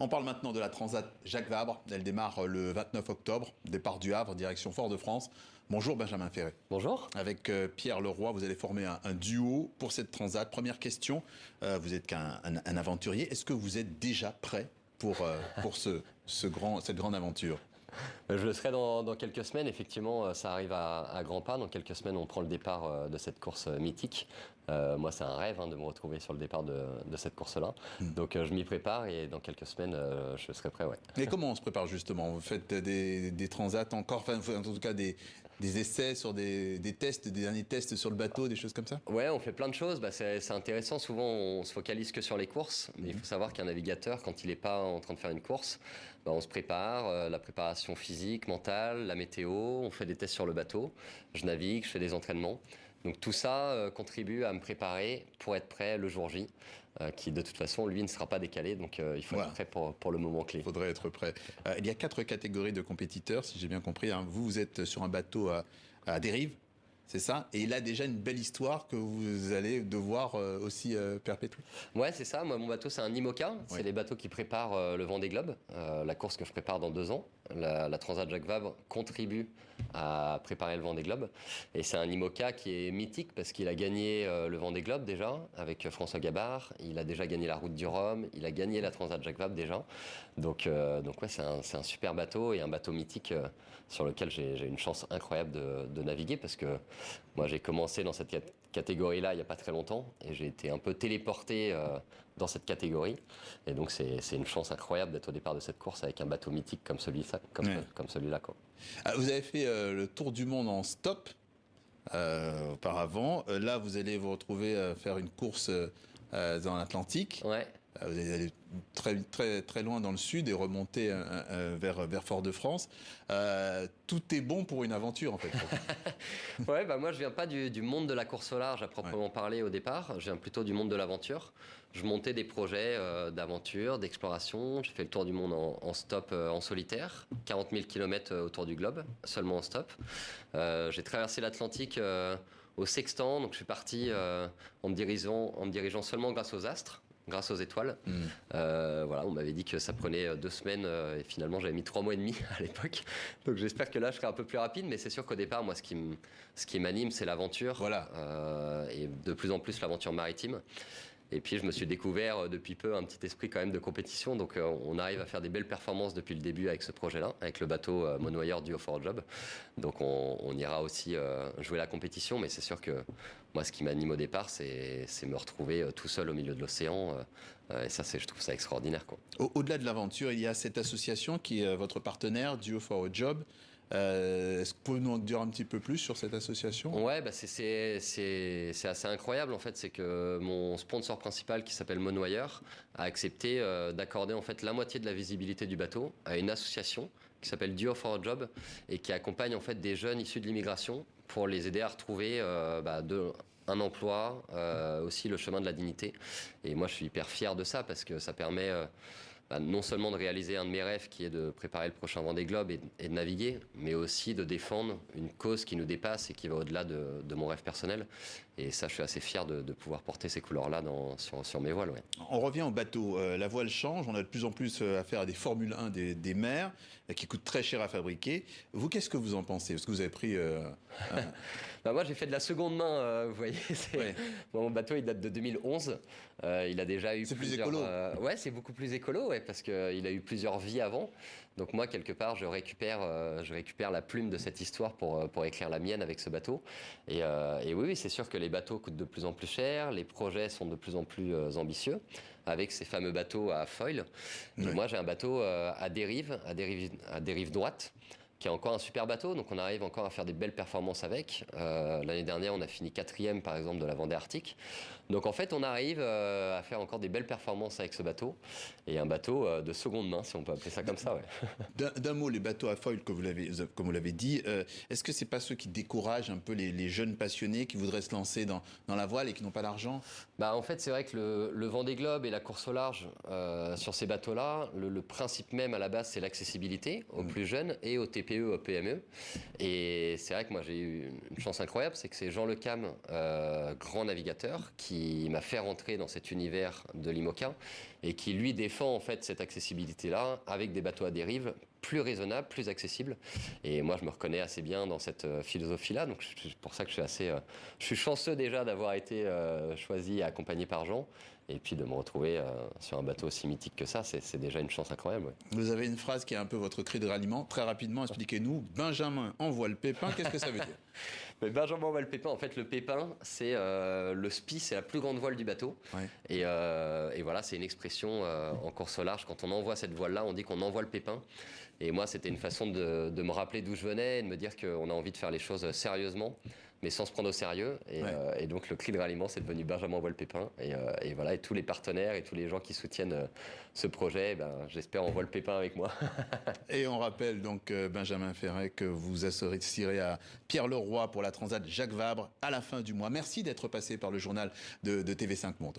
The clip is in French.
On parle maintenant de la Transat Jacques Vabre. Elle démarre le 29 octobre, départ du Havre, direction Fort-de-France. Bonjour Benjamin Ferré. Bonjour. Avec Pierre Leroy, vous allez former un duo pour cette Transat. Première question, vous êtes qu'un aventurier. Est-ce que vous êtes déjà prêt pour cette grande aventure? Je le serai dans quelques semaines. Effectivement, ça arrive à grands pas. Dans quelques semaines, on prend le départ de cette course mythique. Moi, c'est un rêve de me retrouver sur le départ de cette course-là. Donc, je m'y prépare et dans quelques semaines, je serai prêt. Ouais. Et comment on se prépare justement? Vous faites des transats encore, enfin, en tout cas des essais sur des tests, des derniers tests sur le bateau, des choses comme ça? Ouais, on fait plein de choses. C'est intéressant. Souvent, on se focalise que sur les courses. Mais il faut savoir qu'un navigateur, quand il n'est pas en train de faire une course, on se prépare, la préparation physique, mentale, la météo, on fait des tests sur le bateau, je navigue, je fais des entraînements. Donc tout ça contribue à me préparer pour être prêt le jour J, qui de toute façon, lui, ne sera pas décalé. Donc il faut être prêt pour le moment clé. Il faudrait être prêt. Il y a 4 catégories de compétiteurs, si j'ai bien compris. Vous êtes sur un bateau à dérive, c'est ça? Et il a déjà une belle histoire que vous allez devoir aussi perpétuer. Ouais, c'est ça. Moi, mon bateau, c'est un IMOCA. C'est les bateaux qui préparent le Vendée Globe, la course que je prépare dans 2 ans. La Transat Jacques Vabre contribue à préparer le Vendée Globe. Et c'est un IMOCA qui est mythique parce qu'il a gagné le Vendée Globe déjà avec François Gabard. Il a déjà gagné la Route du Rhum. Il a gagné la Transat Jacques Vabre déjà. Donc ouais, c'est un super bateau et un bateau mythique sur lequel j'ai une chance incroyable de naviguer parce que moi, j'ai commencé dans cette catégorie-là il n'y a pas très longtemps et j'ai été un peu téléporté dans cette catégorie. Et donc, c'est une chance incroyable d'être au départ de cette course avec un bateau mythique comme celui-là. Vous avez fait le tour du monde en stop auparavant. Là, vous allez vous retrouver faire une course dans l'Atlantique. Ouais. Vous allez aller très loin dans le sud et remonter vers Fort-de-France. Tout est bon pour une aventure, en fait. Ouais, moi, je viens pas du monde de la course au large à proprement parler au départ. Je viens plutôt du monde de l'aventure. Je montais des projets d'aventure, d'exploration. J'ai fait le tour du monde en stop, en solitaire. 40 000 km autour du globe, seulement en stop. J'ai traversé l'Atlantique au sextant. Donc, je suis parti en me dirigeant seulement grâce aux astres. Grâce aux étoiles. Voilà, on m'avait dit que ça prenait 2 semaines et finalement j'avais mis 3 mois et demi à l'époque. Donc j'espère que là je serai un peu plus rapide, mais c'est sûr qu'au départ, moi, ce qui m'anime, c'est l'aventure. Voilà. Et de plus en plus l'aventure maritime. Et puis je me suis découvert depuis peu un petit esprit quand même de compétition. Donc on arrive à faire des belles performances depuis le début avec ce projet-là, avec le bateau monoyeur Duo for a Job. Donc on ira aussi jouer la compétition. Mais c'est sûr que moi, ce qui m'anime au départ, c'est me retrouver tout seul au milieu de l'océan. Et ça, je trouve ça extraordinaire, quoi. Au-delà de l'aventure, il y a cette association qui est votre partenaire, Duo for a Job. Est-ce que vous pouvez nous en dire un petit peu plus sur cette association? Ouais, c'est assez incroyable en fait. C'est que mon sponsor principal, qui s'appelle Monoyeur, a accepté d'accorder en fait la moitié de la visibilité du bateau à une association qui s'appelle Duo for a Job et qui accompagne en fait des jeunes issus de l'immigration pour les aider à retrouver un emploi, aussi le chemin de la dignité. Et moi, je suis hyper fier de ça parce que ça permet non seulement de réaliser un de mes rêves qui est de préparer le prochain Vendée Globe et de naviguer, mais aussi de défendre une cause qui nous dépasse et qui va au-delà de mon rêve personnel. Et ça, je suis assez fier de pouvoir porter ces couleurs-là sur mes voiles. Ouais. On revient au bateau. La voile change. On a de plus en plus affaire à des Formule 1 des mers qui coûtent très cher à fabriquer. Vous, qu'est-ce que vous en pensez? Parce que vous avez pris... moi, j'ai fait de la seconde main, vous voyez. Mon bateau, il date de 2011. Il a déjà eu C'est plus écolo. Ouais, c'est beaucoup plus écolo, ouais, parce qu'il a eu plusieurs vies avant. Donc moi, quelque part, je récupère la plume de cette histoire pour écrire la mienne avec ce bateau. Et oui, c'est sûr que les bateaux coûtent de plus en plus cher, les projets sont de plus en plus ambitieux, avec ces fameux bateaux à foil. Et moi, j'ai un bateau à dérive droite, qui est encore un super bateau, donc on arrive encore à faire des belles performances avec. L'année dernière, on a fini 4e, par exemple, de la Vendée Arctique. Donc en fait, on arrive à faire encore des belles performances avec ce bateau, et un bateau de seconde main, si on peut appeler ça comme ça. Ouais. D'un mot, les bateaux à foil, comme vous l'avez dit, est-ce que c'est pas ceux qui découragent un peu les jeunes passionnés qui voudraient se lancer dans la voile et qui n'ont pas l'argent? En fait, c'est vrai que le Vendée Globe et la course au large, sur ces bateaux-là, le principe même à la base, c'est l'accessibilité aux plus jeunes et aux TPE TPE, PME. Et c'est vrai que moi, j'ai eu une chance incroyable, c'est que c'est Jean Le Cam, grand navigateur, qui m'a fait rentrer dans cet univers de l'IMOCA et qui, lui, défend en fait cette accessibilité-là avec des bateaux à dérive plus raisonnables, plus accessibles. Et moi, je me reconnais assez bien dans cette philosophie-là. Donc, c'est pour ça que je suis chanceux déjà d'avoir été choisi et accompagné par Jean. Et puis de me retrouver sur un bateau aussi mythique que ça, c'est déjà une chance incroyable. Ouais. Vous avez une phrase qui est un peu votre cri de ralliement. Très rapidement, expliquez-nous. Benjamin envoie le pépin. Qu'est-ce que ça veut dire? Mais Benjamin envoie le pépin. En fait, le pépin, c'est le SPI, c'est la plus grande voile du bateau. Ouais. Et voilà, c'est une expression en course au large. Quand on envoie cette voile-là, on dit qu'on envoie le pépin. Et moi, c'était une façon de me rappeler d'où je venais et de me dire qu'on a envie de faire les choses sérieusement, mais sans se prendre au sérieux. Et donc, le cri de ralliement, c'est devenu Benjamin envoie le pépin. Et voilà, et tous les partenaires et tous les gens qui soutiennent ce projet, j'espère envoient le pépin avec moi. Et on rappelle donc, Benjamin Ferret, que vous associerez à Pierre Leroy pour la Transat Jacques Vabre à la fin du mois. Merci d'être passé par le journal de TV5 Monde.